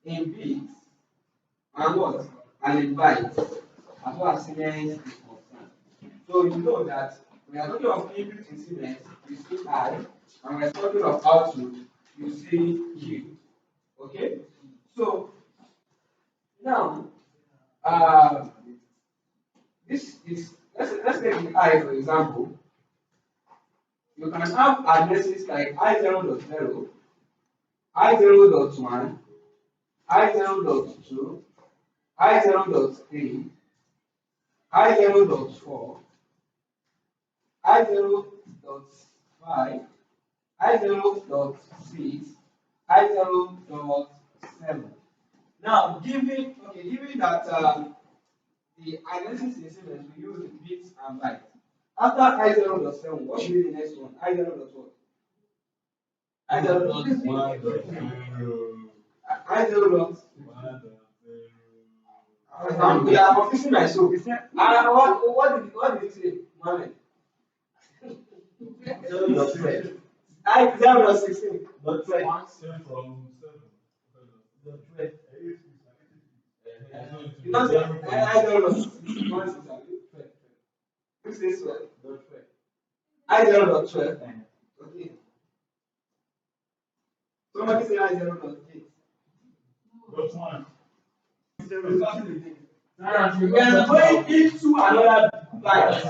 in bits and what? And in bytes, as well as Siemens is concerned. So you know that when we are talking of input in Siemens, you see I, and we are talking of output, you see Q. Okay? So now, this is let's take the I for example. You can have addresses like I0.0, I0.1, I0.2, I0.3, I0.4, I0.5, I0.6, I0.7. Now, given that the identity in Siemens we use bits and bytes. After I0.7, what should be the next one? I0.what? I0.1. I0. We are confusing myself. What did you say, Mohammed? I0.16. But 1 from 7. You don't say I0.16. Who says 12? I0.12. Okay. Somebody say I0.8. But 1. We are going into another byte.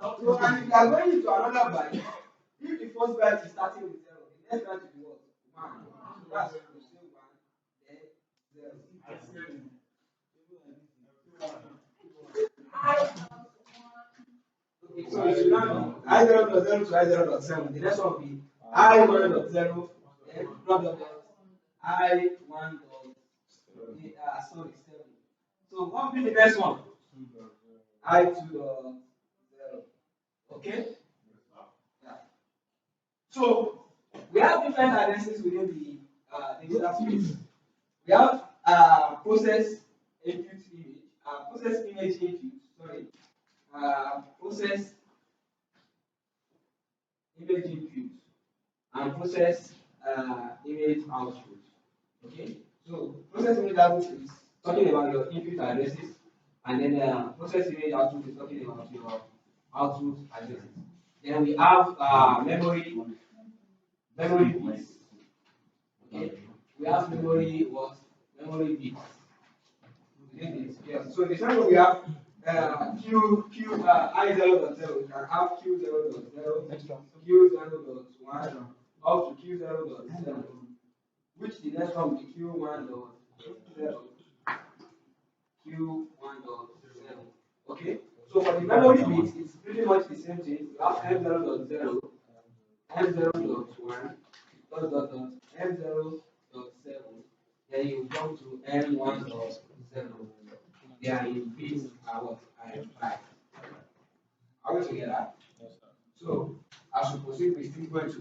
So, and if you are going into another byte, if the first byte is starting with 0, the next byte will be what? 1. So that's when you say 1, then 0. Okay, so it should not be I0.0 to I0.7. The next one will be I1.0 then I1. Sorry, 7. So what will be the next one? I2.0. Okay? Yeah. So we have different identities within the data space. We have process input image, process image input, sorry, process image input, and process image output. Okay? So process image output is talking about your input addresses, and then process image output is talking about your output addresses. Then we have memory bits. Okay, we have memory what? Memory bits. Yes. So the example we have I0.0. We can have Q0.0, Q0.1, up to Q0.7. Which the next one will be Q1.0, Q1.7. Okay, so for the memory bits, it's pretty much the same thing. You have M0.0, M0.1, M0.7. Then you jump to M1.0. They are in bits are what? Are 5. Are we together? Yes, sir. So as we proceed, we still going to.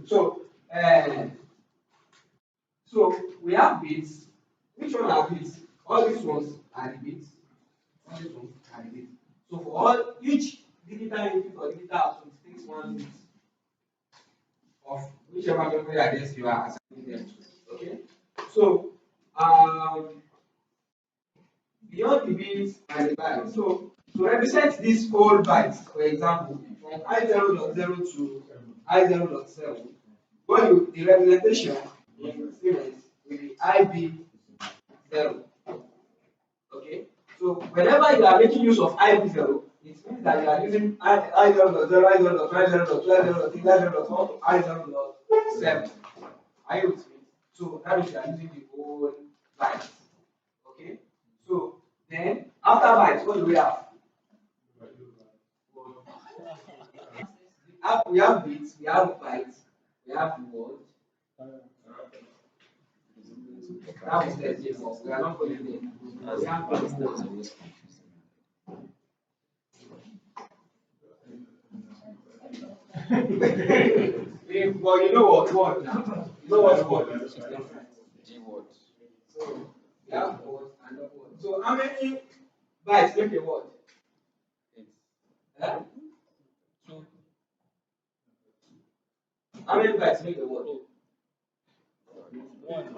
So we have bits. Which one are bits? All these ones are the bits. All these ones are the bits. So for all each digital input or digital output takes 1 bit of whichever memory address you are assigning them to. Okay. So beyond the bits and the bytes. So to represent these whole bytes, for example, from I0.0 to I0.7, the representation in Siemens will be IB0. Okay, so whenever you are making use of IB0, it means that you are using I0.0, I0.2, I0.2, I0.3, I0.4, I0.7. Are you with me? So that means you are using the whole bytes. Okay, so then after bytes, what do we have? We have bits, we have bytes, we have words. That was the default. We are not going there. We have bytes. Well, you know what now? You know what word? G-word. So we have words and not words. So how many bytes make a word? 8. Yeah? So how many bytes make a word? 1.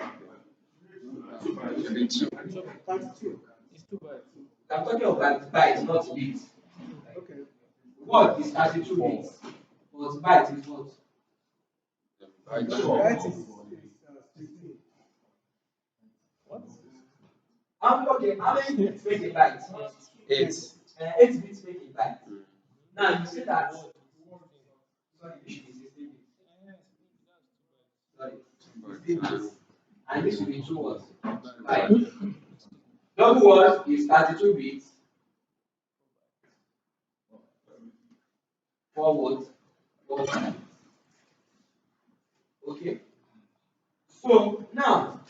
Times 2. It's 2 bytes. I'm talking about bytes, not bits. Okay. Word is 32 bits, but byte is what? Byte is 16. What? Okay, how many bits make a byte? 8. 8 bits make a byte. Now you see that. Sorry, this should be 16 bits. Sorry, 16 bits. And this will be 2 words. Byte. Double word is 32 bits. 4 words. 4 bytes. Okay. So now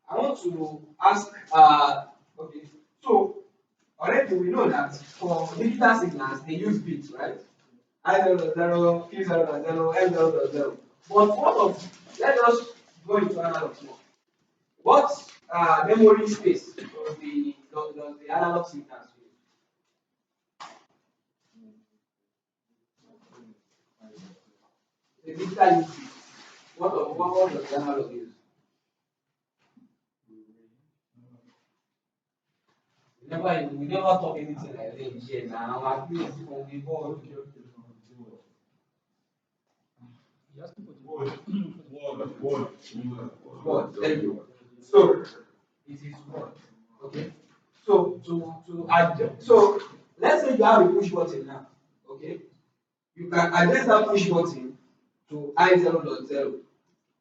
I want to ask. Okay. So already we know that for digital signals they use bits, right? I0.0, Q0.0, M0.0. But what of, let us go into analog mode. What memory space does the analog signals use? The digital use bits. What does the analog use? We never talk anything like that here now. At least from the board. You ask people to Word. Thank you. So it is word. Okay. So to adjust. So let's say you have a push button now. Okay. You can adjust that push button to I0.0.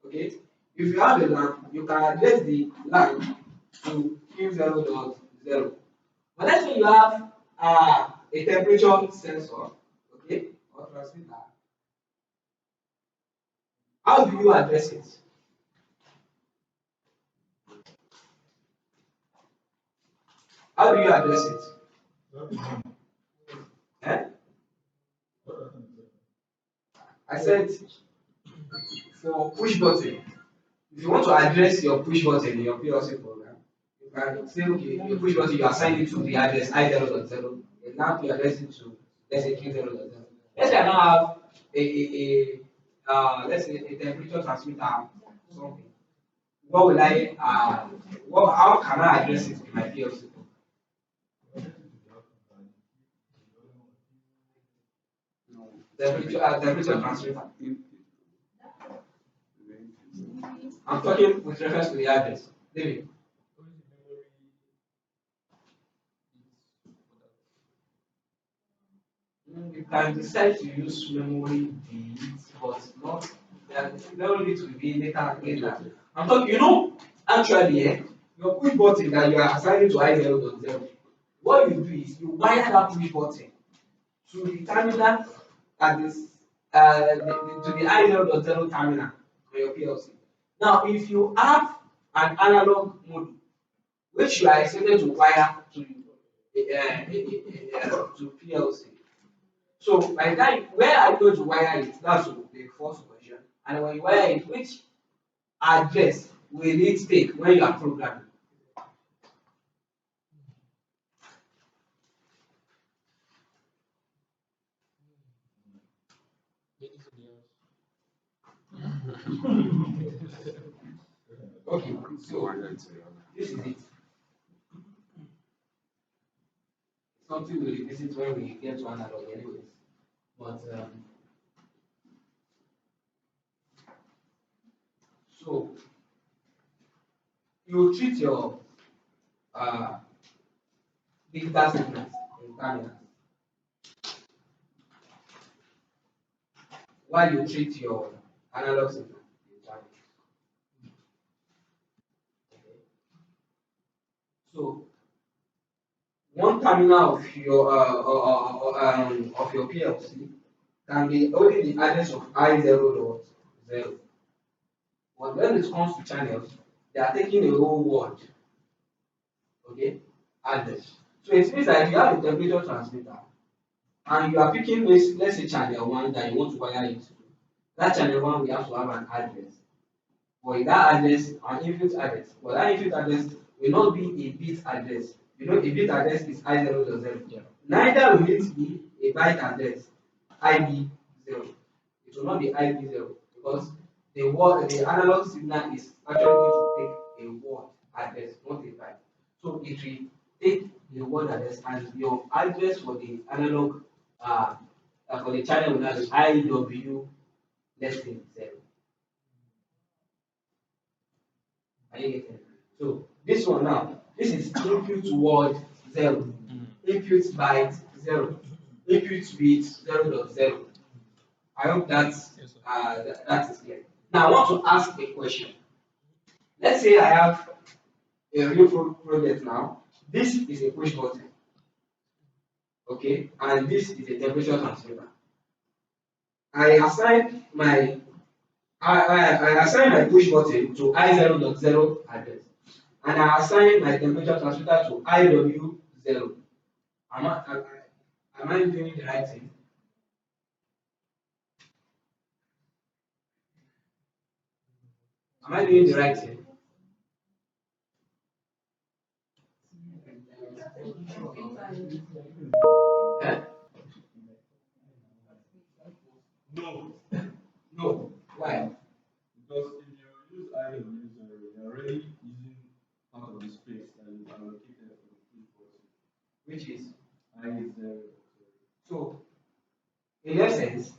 Okay. If you have a lamp, you can adjust the lamp to Q0.0. But let's say you have a temperature sensor, okay, or transmitter. How do you address it? How do you address it? Eh? I said for push button. If you want to address your push button in your PLC program, you can say, okay, your push button, you assign it to the address I0.0, and now you address it to, let's say, Q0.0. Let's say I now have let's say a temperature transmitter or something. What will how can I address it in my PLC? Temperature transmitter. I'm talking with reference to the address. David. You can decide to use memory bits, but not memory bits will be later. I'm talking, actually, your push button that you are assigning to I0.0, what you do is you wire that push button to the terminal at this to the I0.0 terminal on your PLC. Now, if you have an analog module which you are expected to wire to PLC, so by the time where are you going to wire it? That's the first question. And when you wire it, which address will it take when you are programming? Okay, so this is it. Something we revisit when we get to analog anyways. But so you treat your digital signals in terminals while you treat your analog signal in terminals. Okay. So one terminal of your PLC can be only the address of I0.0. But when it comes to channels, they are taking a whole word, okay, address. So it means that if you have a temperature transmitter and you are picking this, let's say channel 1 that you want to wire it to, that channel 1 will have to have an address. But that address, an input address, but that input address will not be a bit address. A bit address is I0.0. Yeah. Neither will it be a byte address, IB0. It will not be IB0 because the analog signal is actually going to take a word. address, not a byte. So it will take the word address and your address for the analog for the channel will now be IW less than 0. Are you getting it? So this one now, this is input word 0, input byte 0, input bit 0.0. I hope that is clear. Now I want to ask a question. Let's say I have a real project now. This is a push button, okay, and this is a temperature transmitter. I assign my I assign my push button to I0.0 address, and I assign my temperature transmitter to IW0. Am I doing the right thing? Am I doing the right thing? Eh? No, No. Why? because if you use I or use you're already using part of the space that is allocated for the push button. Which is I is 0. so in essence,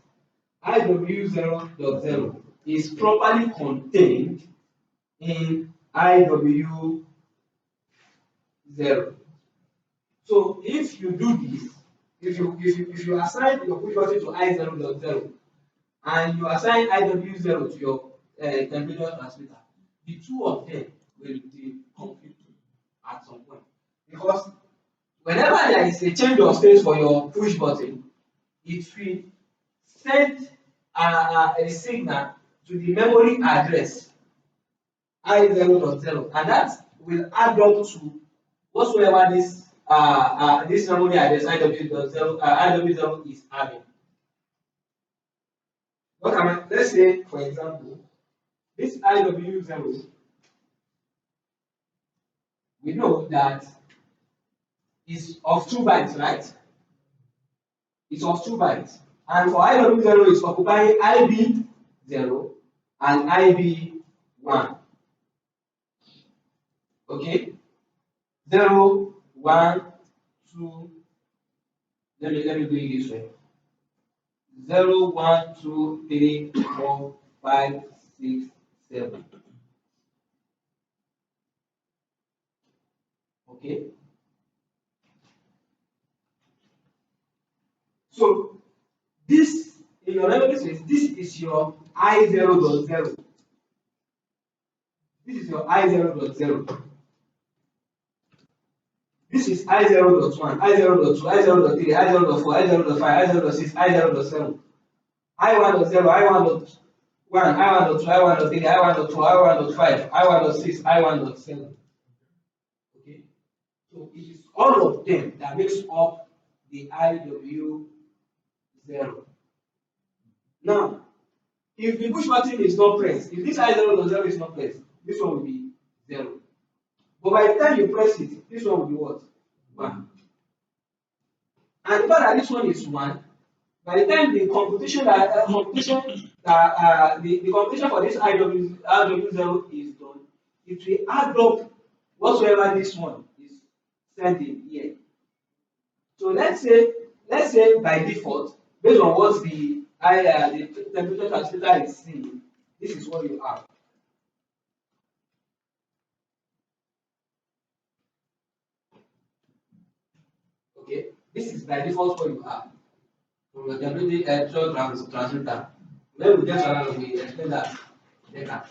IW0.0 is properly contained in IW0. So if you do this, if you assign your push button to I0.0 and you assign IW0 to your temperature transmitter, the two of them will be conflicting at some point. Because whenever there is a change of state for your push button, it will send a signal to the memory address I0.0, and that will add up to whatsoever this memory address IW0 is having. What am I? Let's say, for example, this IW0, we know that is of 2 bytes, right? It's of 2 bytes. And for IW0, it's occupying IB0 and IB1. Okay? 0, 1, 2. Let me do it this way. 0, 1, 2, 3, 4, 5, 6, 7. Okay? So this in your memory space, this is your I0.0. This is your I0.0. This is I0.1, I0.2, I0.3, I0.4, I0.5, I0.6, I0.7, I1.0, I1.1, I1.2, I1.3, I1.2, I1.5, I1.6, I1.7. Okay? So it is all of them that makes up the IW0. Now, if the push button is not pressed, if this I0.0 is not pressed, this one will be 0. But by the time you press it, this one will be what? 1. And the fact that this one is 1, by the time the computation the computation for this IW0 is done, it will add up whatsoever this one is sending here. So let's say by default, based on what the temperature transmitter is seeing, this is what you have. Okay, this is by default what you have from your temperature transmitter. When we get around, we explain that later.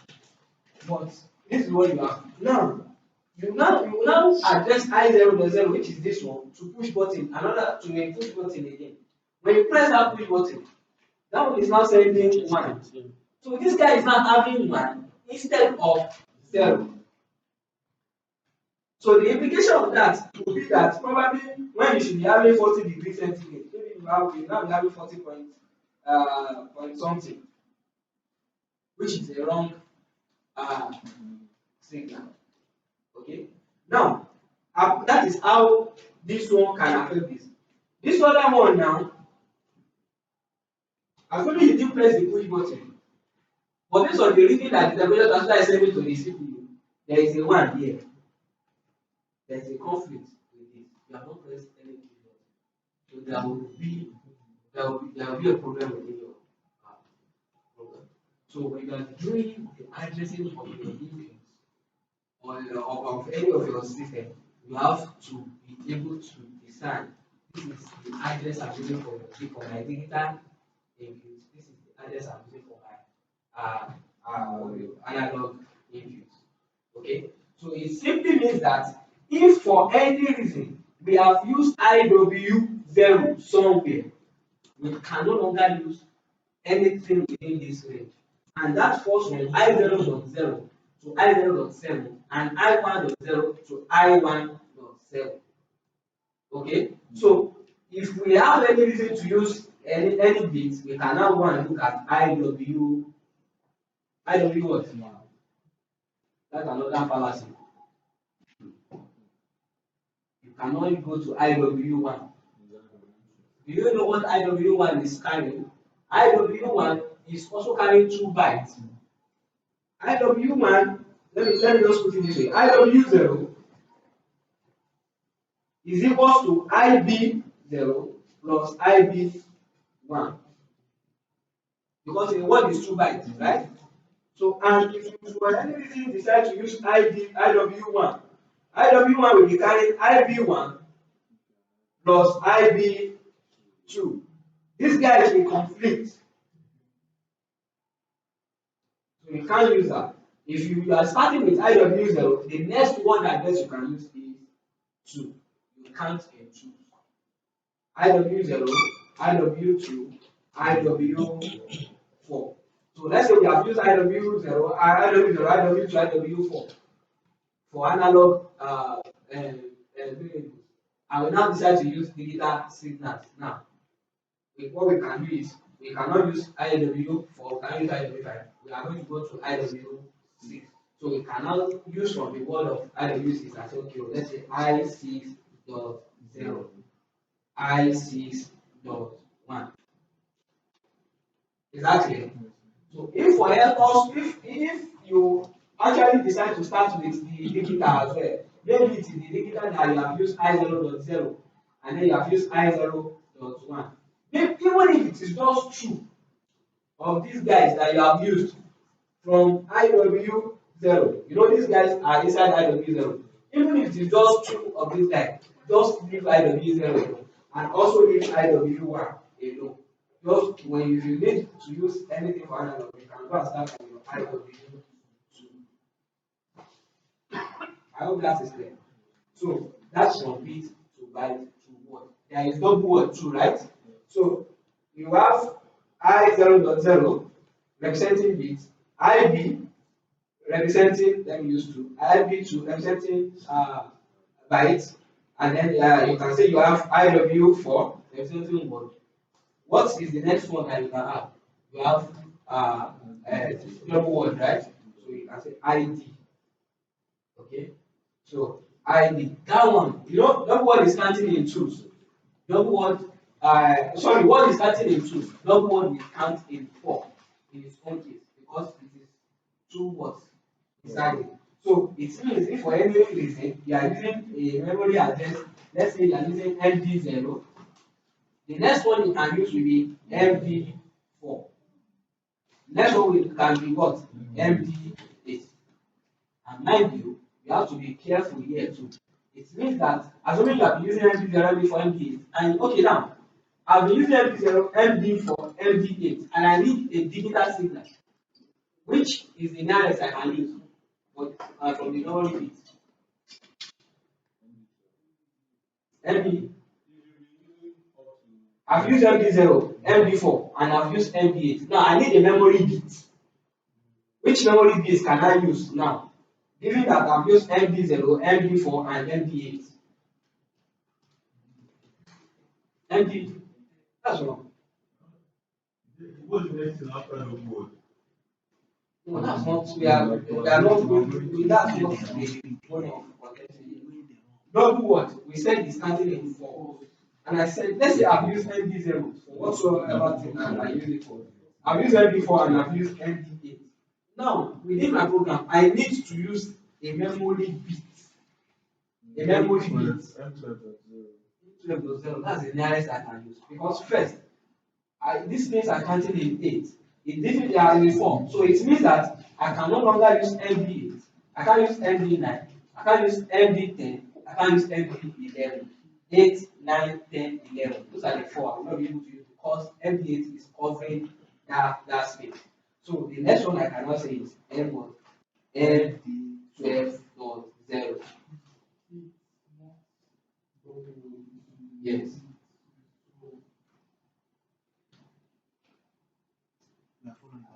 But this is what you have. Now, you now address I0.0, which is this one, to push button, another to a push button again. When you press that push button, that one is now sending 1. So this guy is now having 1 instead of 0. So the implication of that would be that probably when you should be having 40 degrees centigrade, maybe you now be having 40 point something, which is a wrong signal. Okay. Now, that is how this one can affect this. This other one now, assuming you didn't press the push button, but based on the reading that the temperature transmitter is sending to the CPU, there is a 1 here. there's a conflict with this. You have not pressed any key. So there will be a problem within your program. So when you are doing the addressing of your inputs or of any of your system, you have to be able to discern this is the address I'm using for my digital inputs. This is the address I'm using for my analog inputs. Okay, so it simply means that if for any reason we have used IW0 somewhere, we can no longer use anything within this range. And that falls from I0.0 to I0.7 and I1.0 to I1.7. Okay, so if we have any reason to use any bits, we can now go and look at IW what? That's another fallacy. You cannot go to IW1. Do you know what IW1 is carrying? IW1 is also carrying 2 bytes. IW1, let me just put it this way. IW0 is equal to IB0 plus IB1. Because the word is 2 bytes, right? So, and if you for any reason decide to use IW1, IW1 will be carrying IB1 plus IB2. These guys will conflict. So you can't use that. If you are starting with IW0, the next word address you can use is 2. You can't choose. IW0, IW2, IW4. So let's say we have used IW0, IW2, IW4 for analog variables. I will now decide to use digital signals. Now, what we can do is we cannot use IW4, we cannot use IW5. We are going to go to IW6. So we cannot use from the word of IW6 as okay, let's say I6.0, I6.1. Exactly. So if for else, if you actually decide to start with the digital as well, maybe it is the digital that you have used I0.0 and then you have used I0.1. Even if it is just true of these guys that you have used from IW0, you know these guys are inside IW0. Even if it is just true of this guy, just leave IW0 alone and also leave IW1 alone. Just when if you need to use anything for analog, you can go and start from your IW2. I hope that is clear. So that's from bit to byte to word. There is double word too, right? So you have I0.0 representing bit, IB representing, let me use 2, IB2 representing bytes, and then you can say you have IW4 representing word. What is the next one that you can have? You have double word, right? So you can say ID. Okay, so ID. That one, you know, double word is counting in twos. Double word, sorry, word is counting in twos. Double word will count in 4 in its own case because it is 2 words inside it. So it means if for any reason you are using a memory address, let's say you are using MD0, the next one you can use will be MD4. Next one can be what? MD8. And mind you, you have to be careful here too. It means that assuming you have been using MD0, MD4, MD8, and okay now, I've been using MD0, MD4, MD8, and I need a digital signal. Which is the nearest I can use from the memory bit? MD. I've used MD0, MD4, and I've used MD8. Now I need a memory bit. Which memory bit can I use now? Given that I've used MD0, MD4, and MD8. MD. That's wrong. What's the next thing after the word? No, that's not. We are not going to. That's not the point of contesting. Double what? We said it's starting in 4. And I said, let's say I've used MD0 for whatsoever thing I use it for. I've used MD4 and I've used MD8. Now, within my program, I need to use a memory bit. the memory bit M12.0. that's the nearest I can use because first these things are counting in 8. It definitely are in 4. So it means that I can no longer use MD8. I can't use MD9. I can't use MD10. I can't use MD11. 8, 9, 10, 11. Those are the 4 I will not be able to use because MD8 is covering that space. So the next one I cannot say is M1. MD12.0. Yes.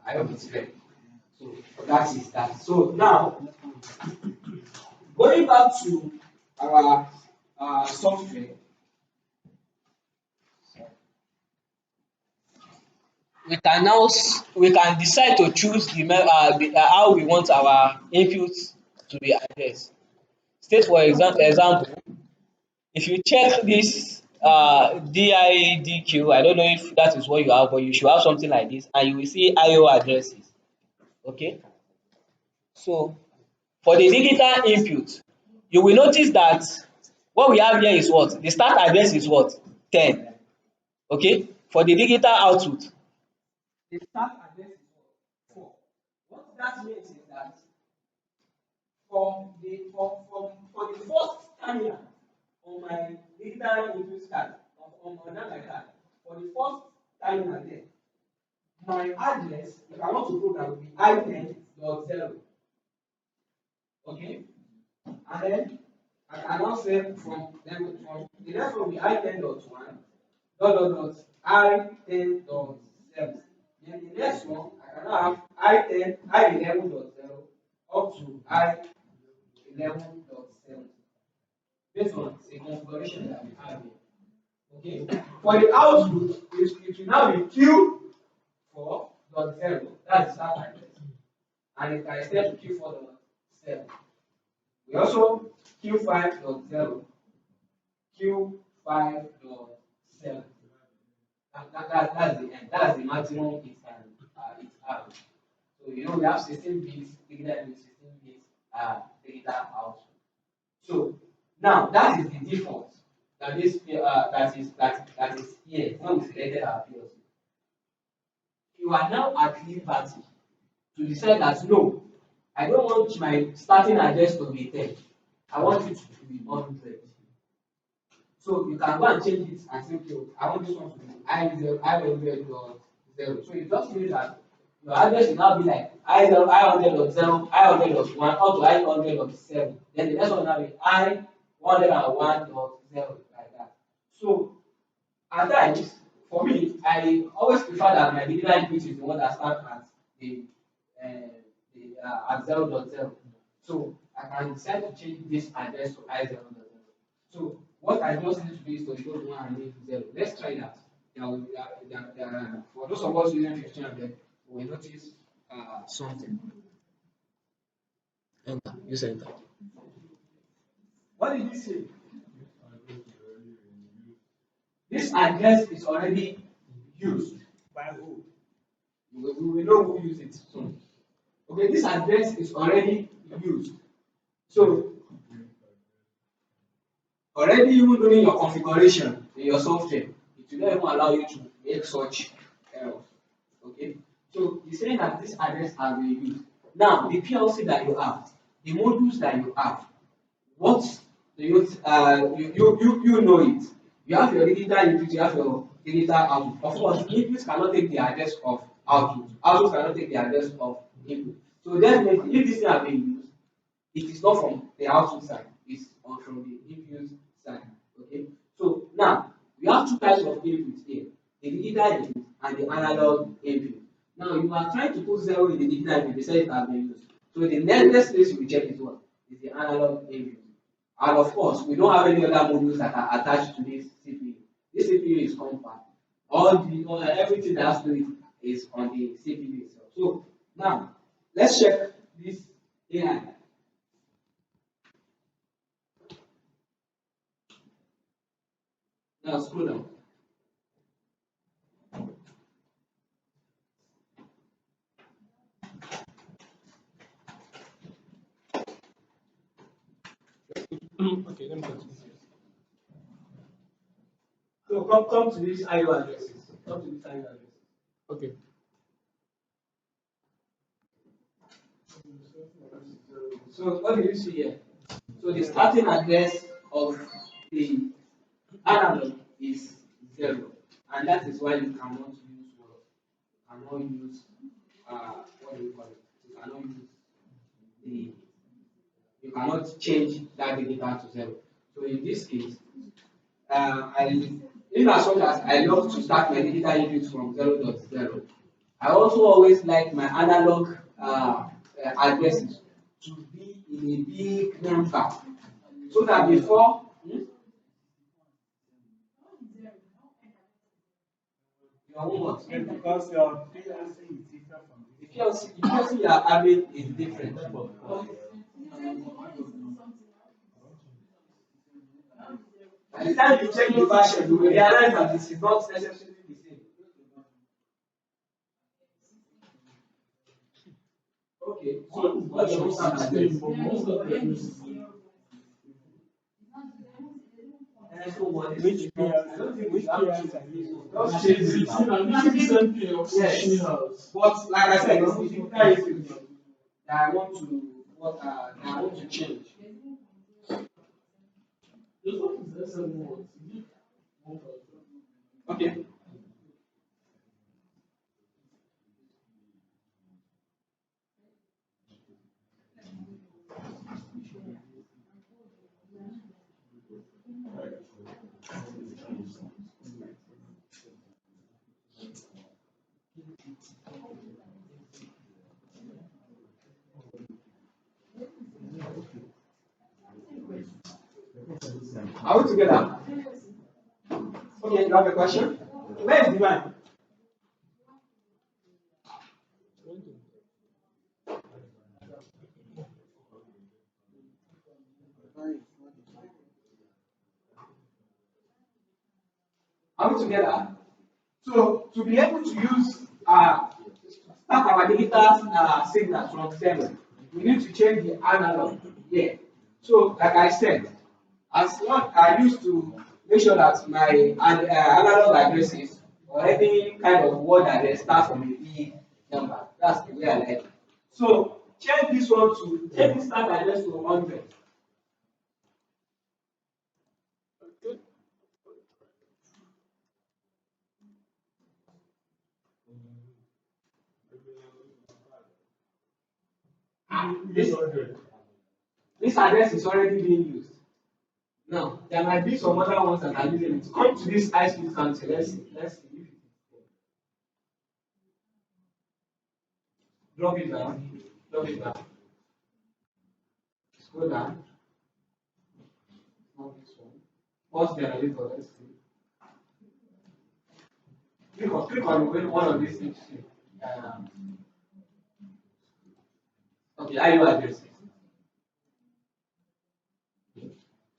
I hope it's clear. So that is that. So now going back to our software, we can decide to choose how we want our inputs to be addressed. Take for example, if you check this DIDQ, I don't know if that is what you have, but you should have something like this, and you will see IO addresses. Okay, so for the digital input, you will notice that what we have here is what? The start address is what? 10. Okay, for the digital output, the start address is what? 4. What that means is that for the first terminal on my digital input card, on that my card, for the first terminal there, my address, if I want to program, will be I10.0. Okay, and then I can now say from the next one will be I10.1 dot I10.7. Then the next one I can now have I11.0 up to I11.7 based on the configuration that we have here. Okay, for the output it will now be Q4.0, that's the start address, and it can extend to Q4.7. We also Q5.0, Q5.7. That's the end. That's the maximum it can it have. So you know we have 16 bits digital input, 16 bits digital output. So now that is the default that is here when we selected our PLC. You are now at liberty to decide that no, I don't want my starting address to be 10. I want it to be 100. So you can go and change it and say, okay, I want this one to be I100.0. So it just means that your address will now be like I100.0, I100.1 up to I100.7. Then the next one will now be I101.0 like that. So at times, for me, I always prefer that my digital input is the one that starts at at 0.0. So I can decide to change this address to I0.0. So what I just need to do is to go to 1 and leave 0. Let's try that. For those of us using 1500, we will notice something. Enter. Use enter. What did you say? This address is already used by who? We will know who used it soon. Okay, this address is already used. So already even during your configuration in your software, it will not even allow you to make such errors. Okay, so it's saying that this address has been used. Now the PLC that you have, the modules that you have, what do you know it? You have your digital input, you have your digital output. Of course, inputs cannot take the address of output. Output cannot take the address of input. So definitely, if this thing has been used, it is not from the output side, it's from the input side. Okay. So now we have two types of inputs here: the digital input and the analog input. Now you are trying to put 0 in the digital input, they say it has been used. So the next place you will check is what? Is the analog input. And of course, we don't have any other modules that are attached to this CPU. This CPU is compact. Everything that has to do it is on the CPU itself. So now let's check this AI. Now scroll down. Okay, let me continue. So come to these IO addresses. Come to these IO addresses. Okay. So what do you see here? So the starting address of the analog is 0, and that is why you cannot use what? You cannot use what do you call it? You cannot use the you cannot change that digital to 0. So in this case, in as much as I love to start my digital units from 0.0, I also always like my analog addresses to be in a big number, so that before your own what? Because your PLC is different from The PLC you are having is different. By the time you check the version, you will realize that this is not necessarily the same. Okay, so what's your standard address? So what is which I don't think which we have PLC to are you just change it. Yes. But like I said, it's the digital issues that I want to change. Okay. Are we together? Okay, you have a question? Where is the man? Are we together? So to be able to use start our digital signals from 0, we need to change the analog here. So like I said, as long I used to make sure that my analog addresses or any kind of word address starts from a big number. That's the way I like it. So change this start address to 100. This address is already being used. Now, there might be some other ones that are using it. Come to this high speed counter. Let's see if it is there. Drop it down. Drop it down. Scroll down. Not this one. Pause generator. Let's see. Click on one of these things. Okay, IO addresses.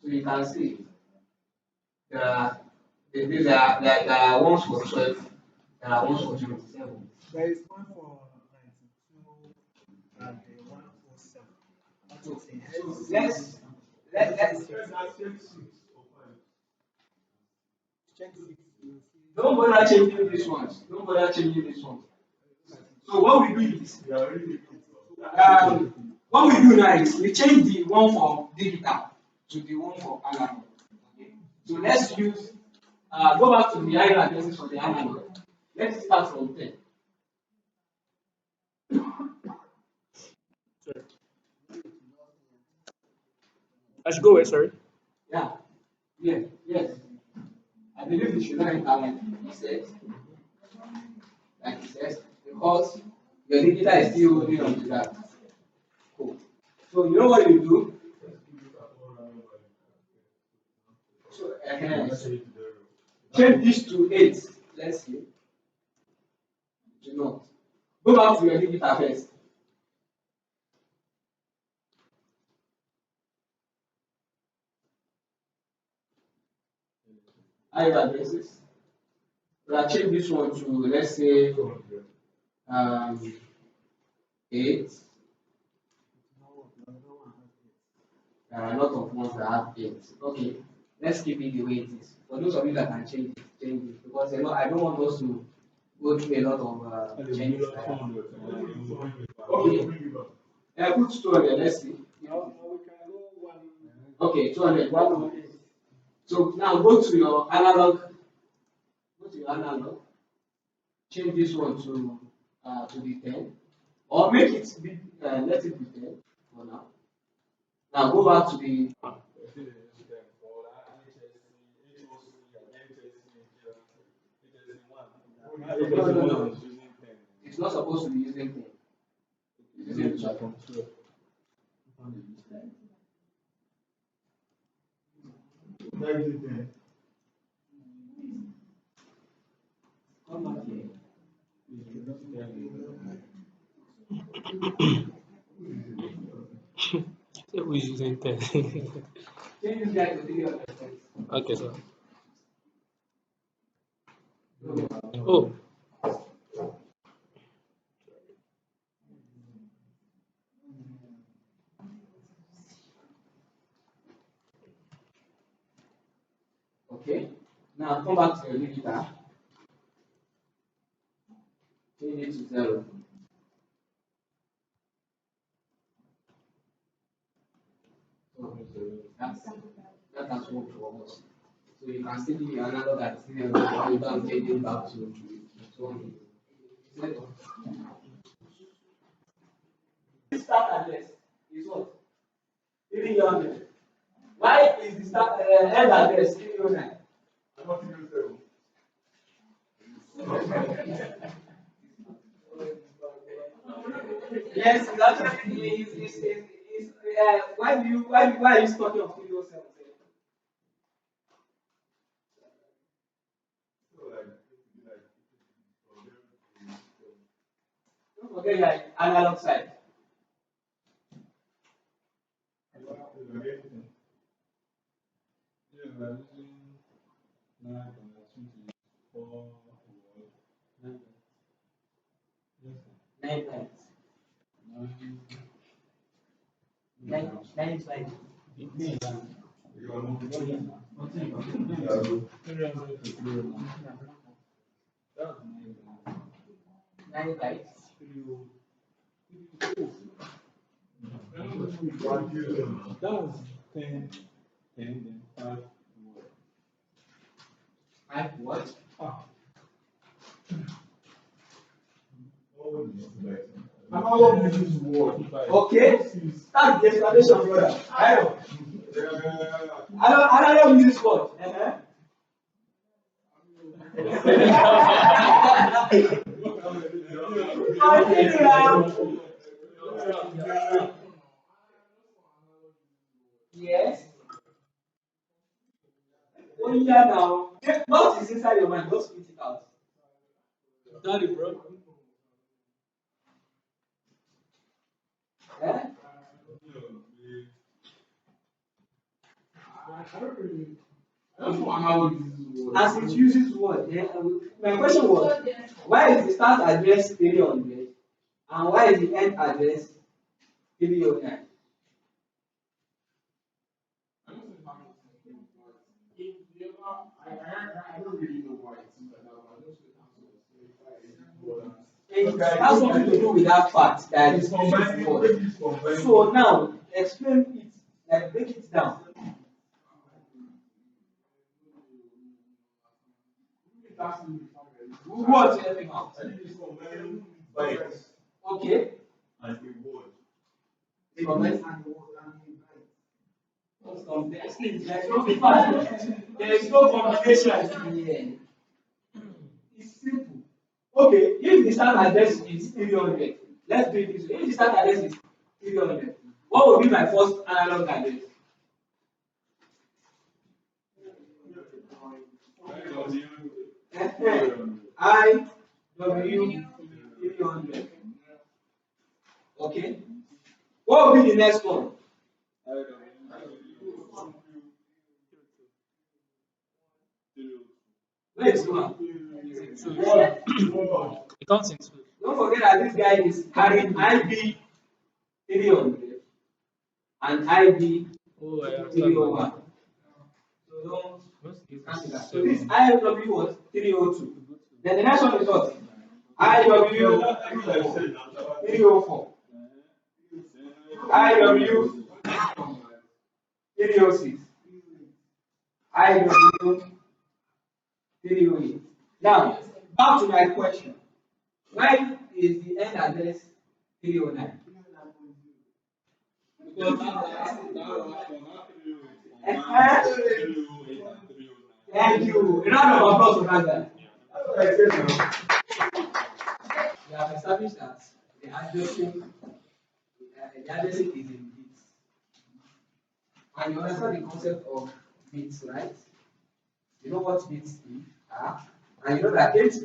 So you can see there are ones for 12, there are ones for 27. There is one for 92 and one for 7. So let's don't bother changing these ones. Don't bother changing these ones. So what we do is what we do now is we change the one for digital to the one for analog. Okay. So let's use go back to the IO addresses for the analog. Let's start from 10. Sorry. I should go where, sorry? Yeah. Yes. I believe you should not enter like he said. Like he says, because your digital is still holding on to that. Cool. So you know what you do? So change this to 8. Let's see. Do not. Go back to your digital first. I have addresses. We'll change this one to, let's say, 8. there are a lot of ones that have 8. Okay, let's keep it the way it is. For those of you that can change it because I don't want us to go through a lot of changes. Okay, put 200. Let's see. Now we can go one. Okay, 200. So now go to your analog. Go to your analog. Change this one to the 10, or make it be let it be 10 for now. Now go back to the no. It's not supposed to be using 10. It's using 12. Come back here. So who is using 10? Change this guy to 300. Okay, sir. Oh, Okay. Now come back to your limiter. Change it to 0. So that has worked for us. So you can still do your analog at 300 without changing back to 200. This start address is what? 300. Why is the start end address 309? Yes, it's actually why are you talking of 307? Don't forget your analog side. Nine times. Nine times. Nine times. That's 10, then 5 Five what? Analog uses word. Okay, that's the explanation, brother. I don't use what? Yes. Oh yeah, now. What is inside your mind? Just spit it out. got it, bro. Eh? As it uses what? My question was, why is the start address 300 and why is the end address 309? I don't really know why it's like that, but I just It has something to do with that fact that is used word. So now explain it, like break it down. Who wants anything out? Okay. and a word. The comment and the word and the there is no fact. There is no combination here. It's simple. Okay, if the start address is 300, let's do it this way. If the start address is 300, what will be my first analog address? I W 300. Okay. What will be the next one? Where is one? It counts in two. Don't forget that this guy is carrying IB 300 and IB Oh, I understand. 301. So don't Most cases, cancel that. So 7. this IW was 302. Then the next one is what? IW 304. IW 306. IW 308. Now, back to my question. Why is the end address 309? Because that was for not 308. Thank you. A round of applause for that guy. That's what I said now. We have established that the addressing is in bits. And you understand the concept of bits, right? You know what bits are? And you know that 8 bits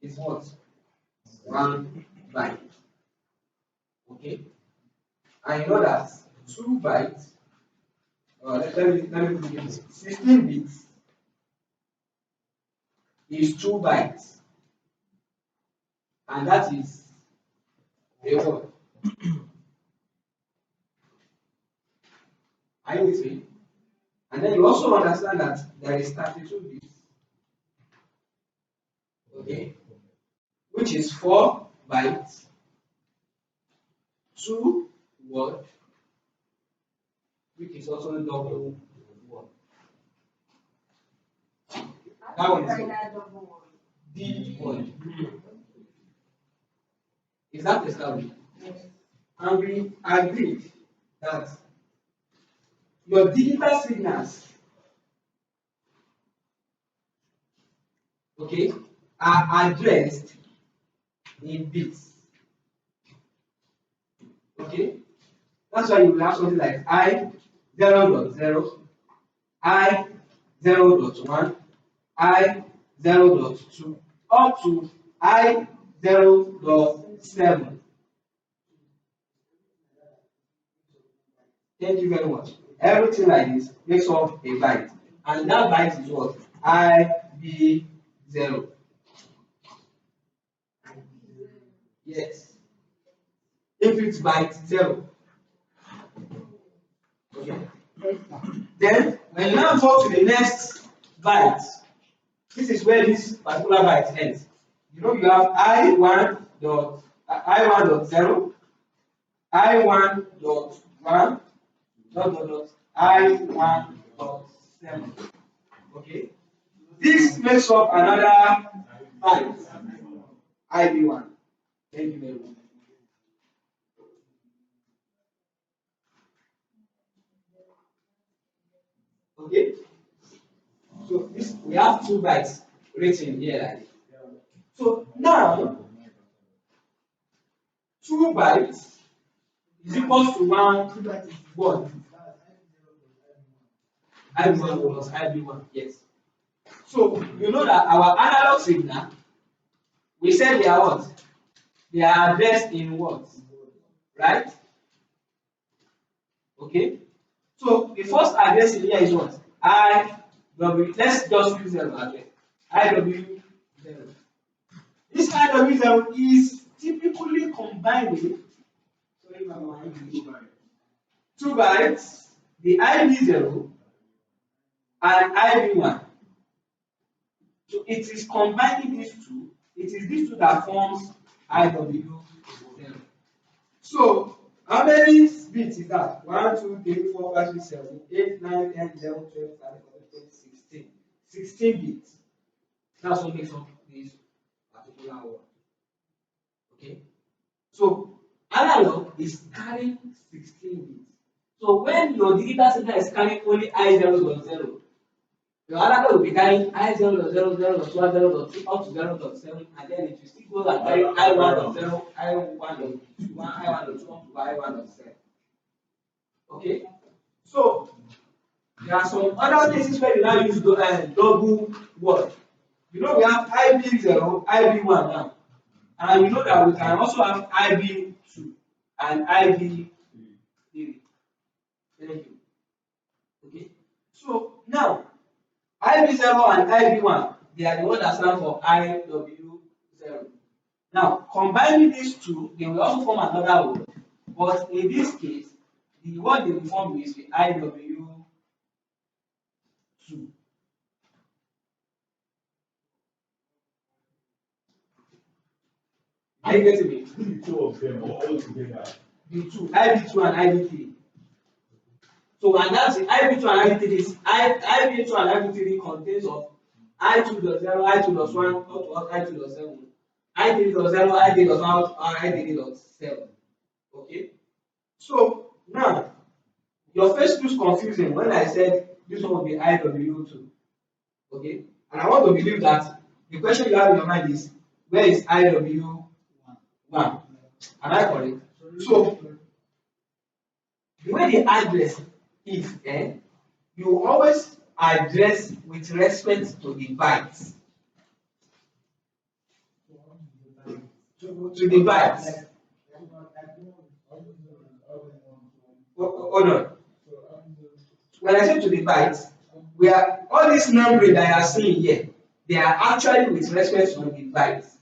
is what? 1 byte. Okay? And you know that 2 bytes, let me put it this way. 16 bits is 2 bytes. And that is a word. Are you with me? And then you also understand that there is 32 bits. Okay? Which is 4 bytes, 2 word, which is also double word. That one is the word. Is that established? And we agreed that your digital signals, okay, are addressed in bits. Okay? That's why you will have something like I 0.0, I 0.1, I 0.2, up to I 0.7. Thank you very much. Everything like this makes up a byte. And that byte is what? IB0. Yes. If it's byte 0. Okay. Then when you now go to the next byte, this is where this particular byte ends. You know you have I1 dot I1.0, I1.1, dot I1.7. Okay. This makes up another byte, IB1. Thank you very much. Okay. So this we have 2 bytes written here like this. So now 2 bytes is equal to 1 word. IB1 plus IB1, yes. So you know that our analog signal, we said they are what? They are addressed in words, right? Okay. So the first address in here is what? IW. Let's just use 0 address. IW0. This IW0 is typically combined with 2 bytes, the IB0 and IB1. So it is combining these two. It is these two that forms IW0. So how many bits is that? 1, 2, 3, 4, 5, 6, 7, 8, 9, 10, 11, 12, 13, 14, 16. 16 bits. That's what makes up this particular word. Okay? So analog is carrying 16 bits. So when your digital signal is carrying only I0.0, your analog will be carrying I0.0, 0.1, 0.2, up to 0.7, and then it will still go and carry I1.0, I1.1, I1.2, up to I1.7. Okay? So there are some other cases where you now use double word. You know we have IB0, IB1 now. And you know that we can also have IB2 and IB3. Thank you. Okay? So now IB0 and IB1, they are the ones that stand for IW0. Now, combining these two, they will also form another word. But in this case, the what they will form is the IW2. Are you getting me? The two of them all together. The two, IB2 and IB3. So and that's it. IB2 and IB3 is IB2 and IB3 contains of I2.0, I2.1, up to I2.7, I3.0, I3.1, I3.7. Okay. So now your face looks confusing when I said this one will be IW2. Okay. And I want to believe that the question you have in your mind is where is IW1? Am I correct? So the way the address is, you always address with respect to the bytes. To the bytes. Hold on. When I say to the bytes, we are all this numbering that you are seeing here, they are actually with respect to the bytes.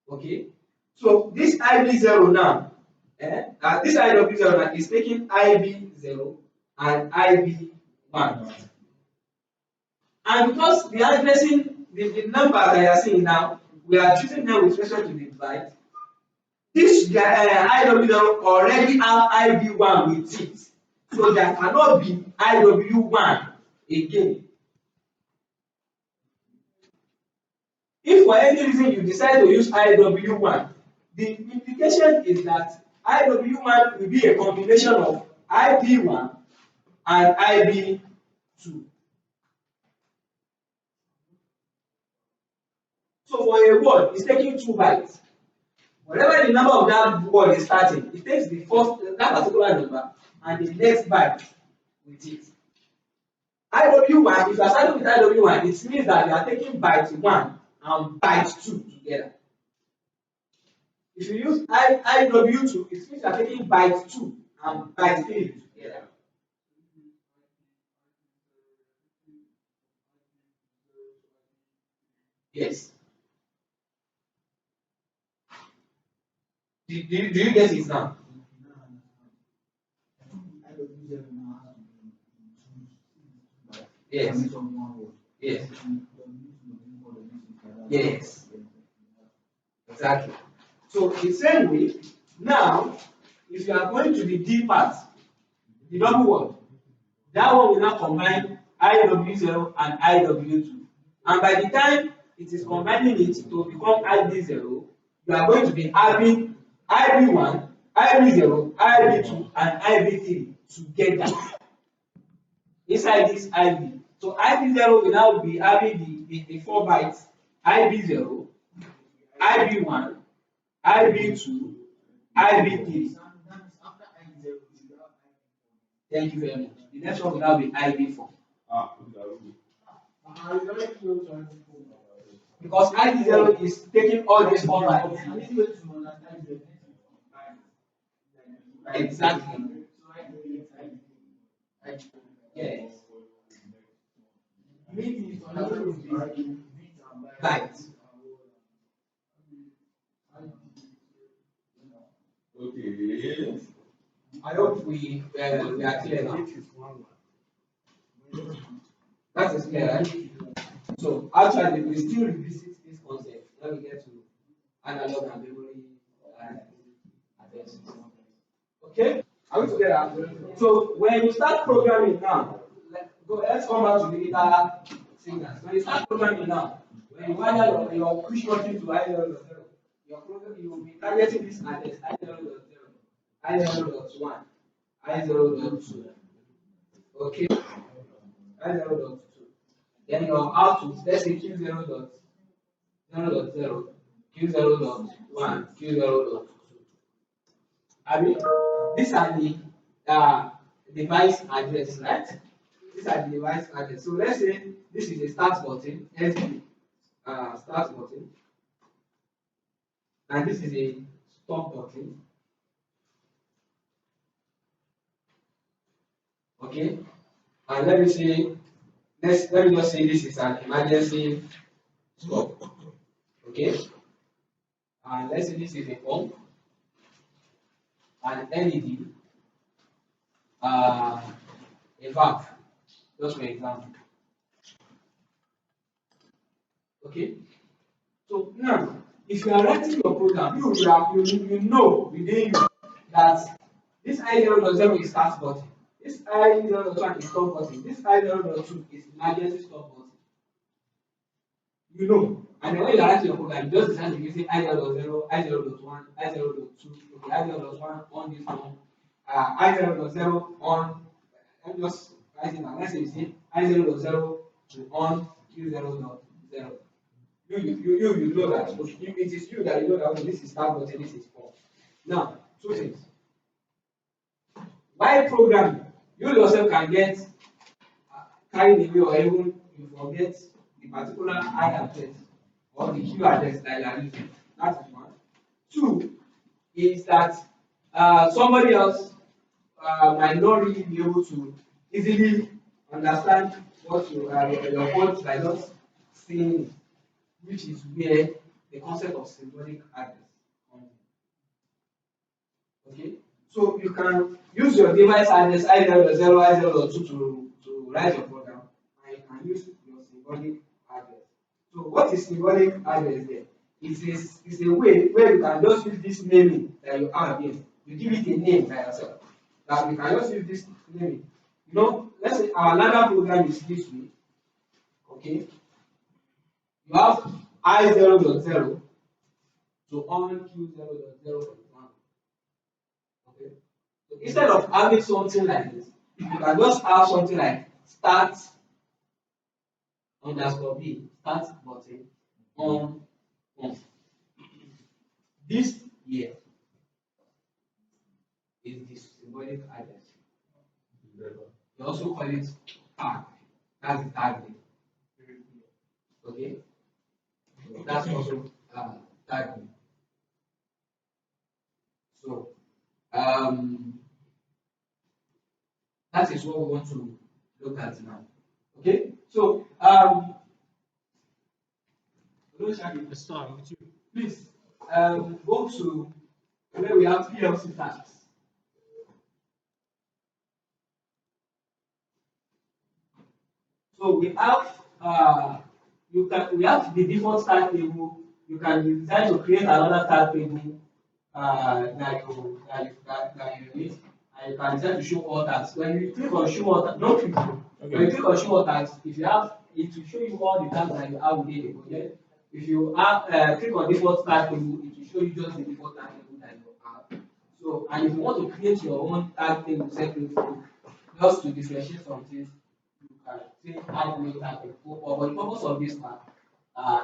Okay? So this IB0 now, this IW0 now is taking IB0 and IB1. And because we are addressing the numbers that you are seeing now, we are treating them with respect to the byte. This IW0 already have IB1 with it. So there cannot be IW1 again. If for any reason you decide to use IW1, the implication is that IW1 will be a combination of IB1 and IB2. So for a word, it's taking 2 bytes. Whatever the number of that word is starting, it takes the first that particular number and the next byte with it. IW1, if you are starting with IW1, it means that you are taking byte 1 and byte 2 together. If you use IW2, it means you are taking byte 2 and byte 3 together. Yes. Do you get it now? Yes. Yes. Yes. Exactly. So the same way, now, if you are going to the D part, the double one, that one will now combine IW0 and IW2. And by the time it is combining it to become IB0, you are going to be having IB1, IB0, IB2, and IB3 together inside this IB. So IB0 will now be having the 4 bytes IB0, IB1, IB2, IB3. Thank you very much. The next one will now be IB4. Because IB0 is taking all these 4 bytes. Exactly. Yes. Bytes. Okay. I hope we are clear now. That is clear, right? So actually, we still revisit this concept when we get to analog and memory addresses. Okay? Are we together? So when you start programming now, let's come back to the data signals. When you start programming now, when you wire your push button to I0.0, your program you will be targeting this address I0.0, I0.1, I0.2. Okay? I0.2. Then your output, let's say Q0.0, Q0.1, Q0.2. I mean, these are the device address, right? These are the device address. So let's say this is a start button, SD start button, and this is a stop button. Okay, and let me just say this is an emergency stop. Okay, and let's say this is a pump, an LED, uh, a verb, just for example. Okay. So now, if you are writing your program, you know within you that this I0.0 is start button, this I0.1 is stop button, this I0.2 is emergency stop button. You know, and then when you are writing your program, you just decide to use I0.0, I0.1, I0.2, okay, I0.1 on this one, I0.0 on. I'm just writing now. Let's say you say I0.0 to on Q0.0. You know that okay, it is you that you know that okay, this is start button, this is off. Now, two things. While programming, you yourself can get carried away or even you forget the particular I address or the Q address that you are using. That is one. Two is that somebody else might not really be able to easily understand what your code by just seeing it, which is where the concept of symbolic address comes in. Okay, so you can use your device address I0.0, I0.2 to write your program, and you can use your symbolic address. So what is symbolic address there? It's a way where you can just use this naming that you have here. You give it a name by yourself. That you can just use this naming. You know, let's say our ladder program is this way. Okay, you have I0.0 to on Q0.0 for example. Okay. So instead of having something like this, you can just have something like start underscore B, start button on. This here is the symbolic address. You also call it tag. That's the tag name. Okay. So that's also tag name. So that is what we want to look at now. Okay. So Yes, sir, I'm with you. please go to where we have PLC tags. So we have we have the default tag table. You can decide to create another tag table that you need, and you can decide to show all tags. When you click on show all tags, no click. When you click on show all tags, if you have it will show you all the tags that you have within the project. If you have click on default tag table, it will show you just the default tag table that you have. So, and if you want to create your own tag table separately, just to differentiate from things, you can say add new tag table. Or for the purpose of this part,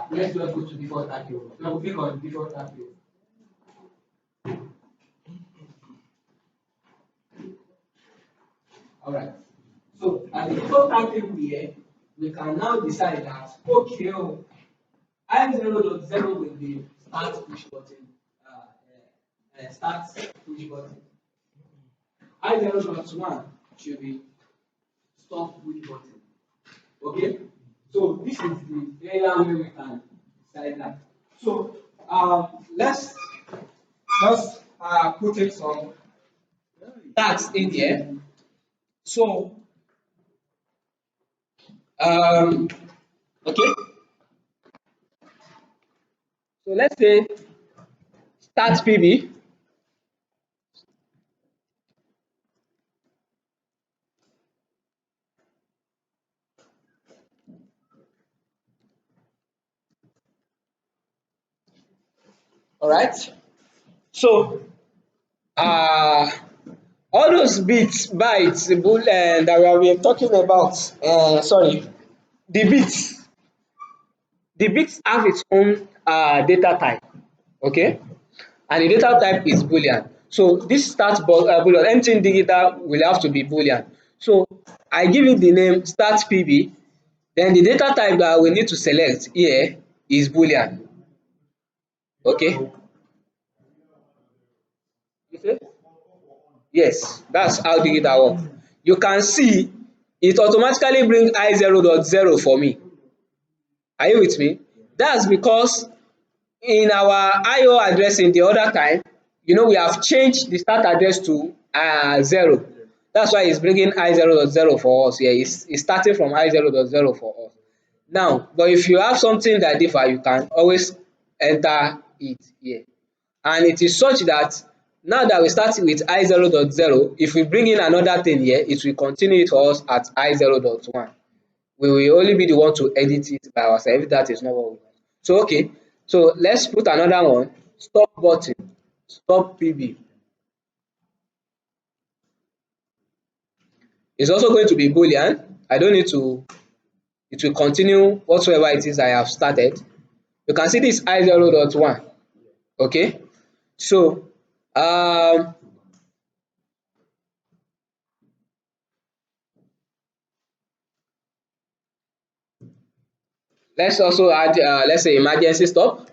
let's just go to default tag table. So click on default tag table. All right. So at the default tag table here, we can now decide that okay, I0.0 will be start push button, start push button. I0.1 should be stop push button. Okay. So this is the area where we can decide that. So let's just put in some tags in here. So okay. So let's say start PB. All right. So uh, all those bits, bytes, that we have been talking about, sorry, the bits, the bits have its own data type, okay, and the data type is boolean. So this start boolean, anything digital will have to be boolean. So I give it the name start PB, then the data type that we need to select here is boolean. Okay, you see? Yes, that's how digital work. You can see it automatically bring I0.0 for me. Are you with me? That's because in our IO addressing the other time, we have changed the start address to 0. That's why it's bringing I0.0 for us here. It's starting from I0.0 for us. Now, but if you have something that differ, you can always enter it here. And it is such that now that we start with I0.0, if we bring in another thing here, it will continue it for us at I0.1. We will only be the one to edit it by ourselves if that is not what we want. So okay, so let's put another one, stop button, stop PB. It's also going to be Boolean. I don't need to, it will continue whatsoever it is I have started. You can see this I0.1. Okay, so let's also add let's say emergency stop.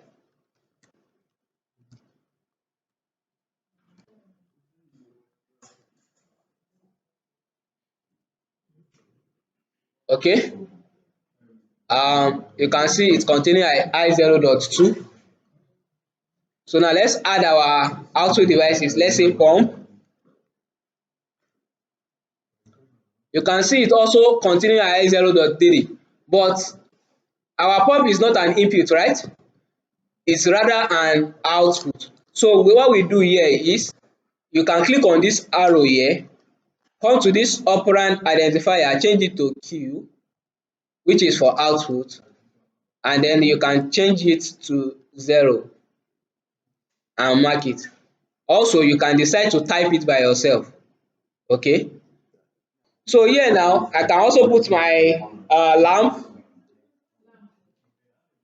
Okay, you can see it's continuing at I0.2. So now let's add our output devices. Let's say pump. You can see it also continuing at I0.3, but our pump is not an input, right? It's rather an output. So what we do here is you can click on this arrow here, come to this operand identifier, change it to Q, which is for output, and then you can change it to 0 and mark it. Also, you can decide to type it by yourself. Okay. So here now, I can also put my lamp.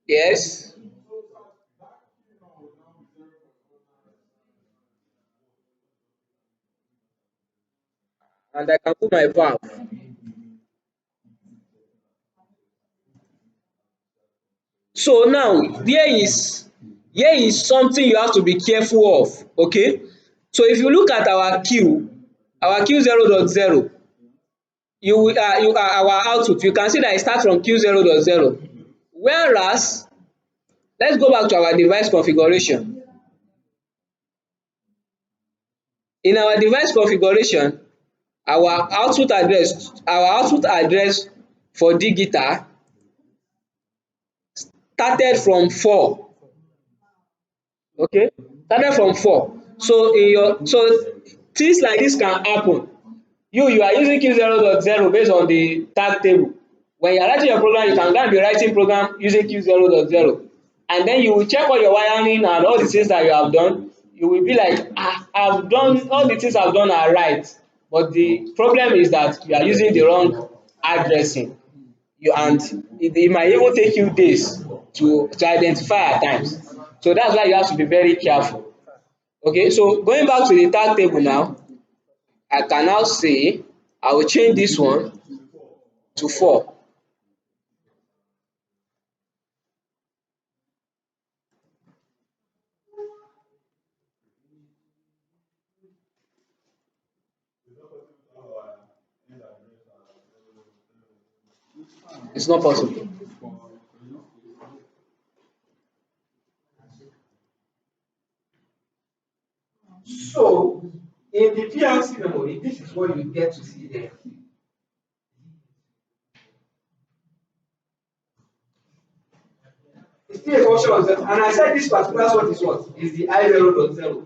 Yes. And I can put my valve. So now here is something you have to be careful of. Okay. So if you look at our Q 0.0, you our output, you can see that it starts from Q 0.0. Whereas, let's go back to our device configuration. In our device configuration, our output address for digital started from 4. Okay, started from 4. So things like this can happen. You are using Q 0.0 based on the tag table. When you are writing your program, you can go and be writing program using Q 0.0, and then you will check all your wiring and all the things that you have done. You will be like, I've done all the things I've done are right, but the problem is that you are using the wrong addressing. And it might even take you days to identify at times. So that's why you have to be very careful. Okay, so going back to the tag table now, I can now say I will change this one to 4. It's not possible. So, in the PLC memory, this is what you get to see there. It's still a function of 0. And I said this particular one is what? Is the I0.0,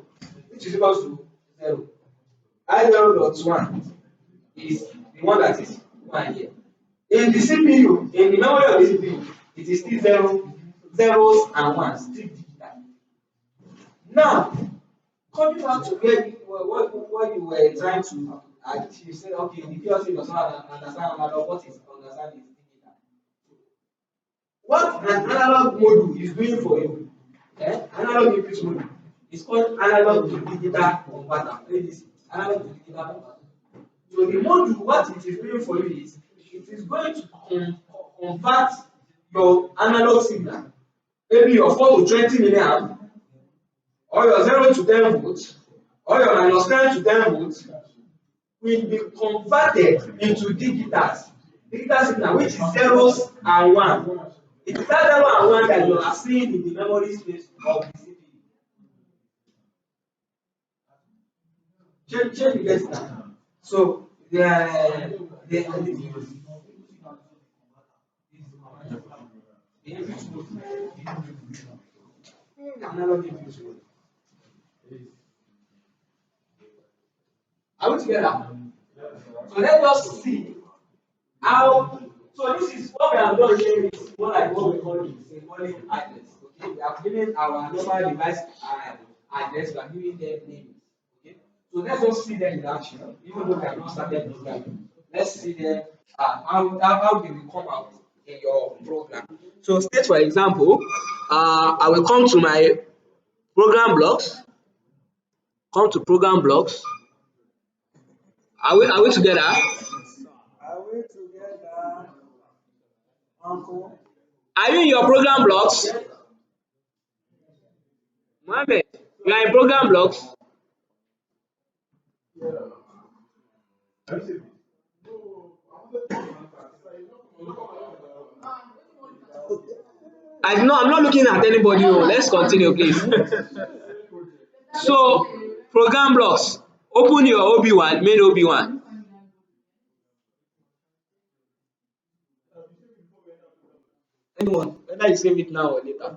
which is equal to 0. I0.1 is the one that is 1 here. In the CPU, in the memory of the CPU, it is still zeros and ones, still digital. Now, coming back to where what you were trying to you said, okay, the PLC does not understand analog, what is understand is digital. What an analog module is doing for you, analog input module, is called analog to digital converter. Analog to digital converter. So the module, what it is doing for you is, it is going to convert your analog signal, maybe your 4 to 20 milliamp, or your 0 to 10 volts, or your minus 10 to 10 volts, will be converted into digital signal, which is zeros and one. It is that 0 and 1 that you are seeing in the memory space of the CPU. Check you get that. So the analog input mode. Are we together? So let's just see how. So this is what we have done here is more like what we call the symbolic address. Okay, we have given our normal device address. We are giving them names. Okay, so let's just see them in action. Even though we have not started programming, let's see them how they will come out in your program. So state for example, I will come to my program blocks. Come to program blocks. Are we together? Are we together, uncle? Are you in your program blocks? Mohammed, you are in program blocks? I'm not looking at anybody. Oh, let's continue, please. So, program blocks. Open your OB1, main OB1. Anyone, whether you save it now or later.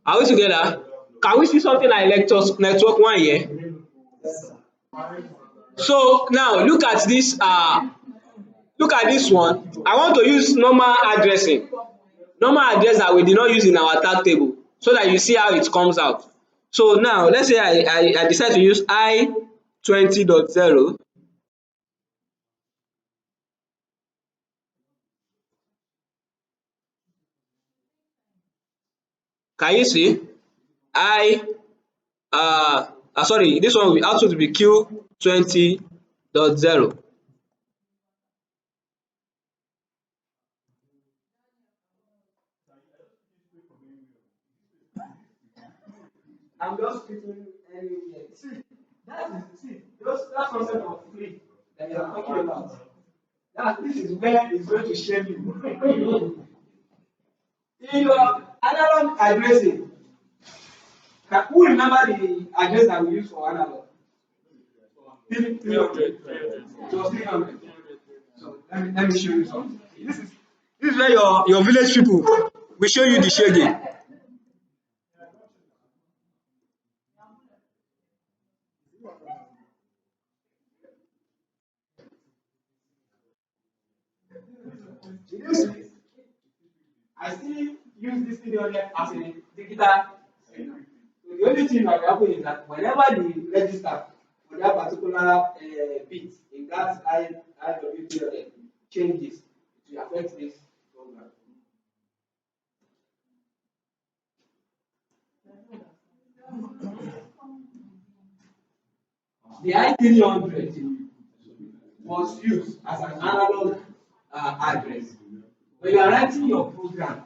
Are we together? Can we see something like network one here? So now look at this. Look at this one. I want to use normal addressing. Normal address that we did not use in our tag table, so that you see how it comes out. So now let's say I decide to use I20.0. Can you see? Sorry, this one will output to be Q20.0. I'm just picking anywhere. That concept of free that you are talking about. This is where it's going to shame you. In your analog addressing, who remember the address that we use for analog? 300. It was 300. So let me show you something. This is where your village people will show you the shaggy. I still use this 300 as a digital signal. So the only thing that will happen is that whenever the register for that particular bit in that IW300 changes, it will affect this program. The I300 was used as an analog address. When you are writing your program,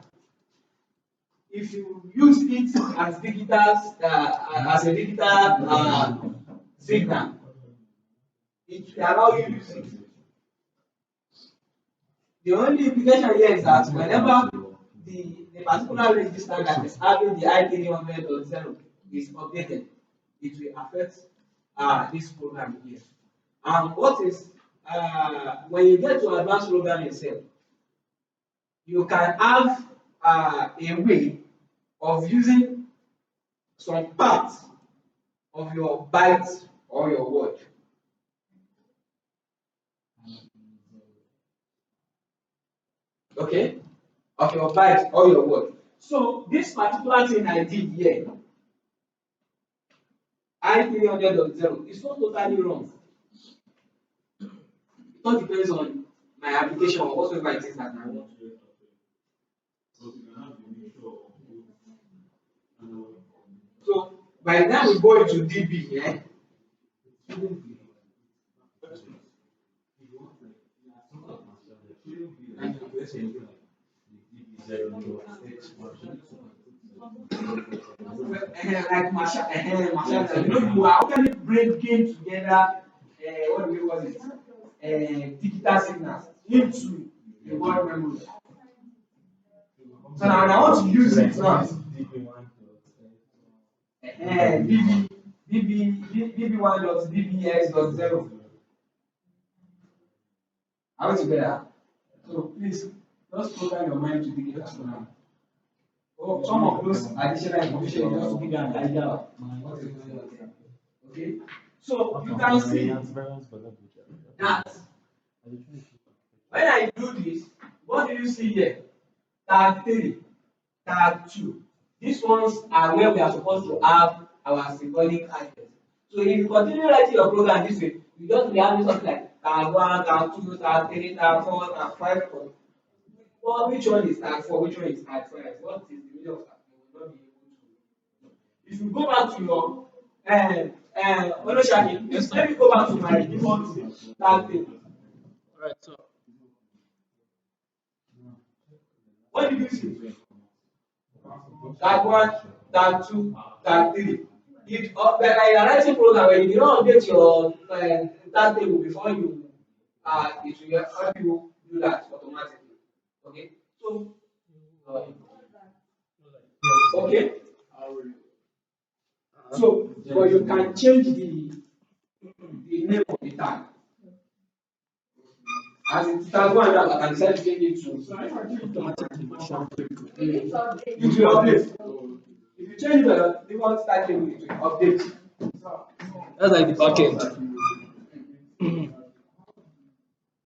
if you use it as a digital signal, it will allow you to use it. The only implication here is that whenever the particular register that is having the I300.0 is updated, it will affect this program here. And what is when you get to advanced programming itself, you can have a way of using some parts of your byte or your word. Okay? Of your byte or your word. So this particular thing I did here, I300.0, is not totally wrong. It all depends on my application or whatever it is that I want to do. So by the time we go into DB, like Masha, we are actually bringing together, what do we call it, digital signals into the word memory. So now when I want to use it now, bb1.bbx.0. Are we together? So please just program your mind to the next one. Oh, some of those additional information is just to give you an idea of what is going on there. Okay? So you can see that when I do this, what do you see here? Tag 3, tag 2. These ones are where we are supposed to have our symbolic address. So if you continue writing your program this way, you just be having something like tag 1, tag 2, tag 3, tag 4, tag 5. Well, which one is tag 4? Which one is tag 5? What is the meaning of tag? You will not be able to. If you go back to your Oloshaki, let me go back to my default tag table. Alright, so What did you see? Tag 1, tag 2, tag 3. If when you are writing program where you do not update your tag table before you it will help you do that automatically. Okay? So okay. So but you can change the name of the tag. As it tag 1 now, I can decide to change it to automatically. It will update. If you change the default tag table, it will update. That's like the backend.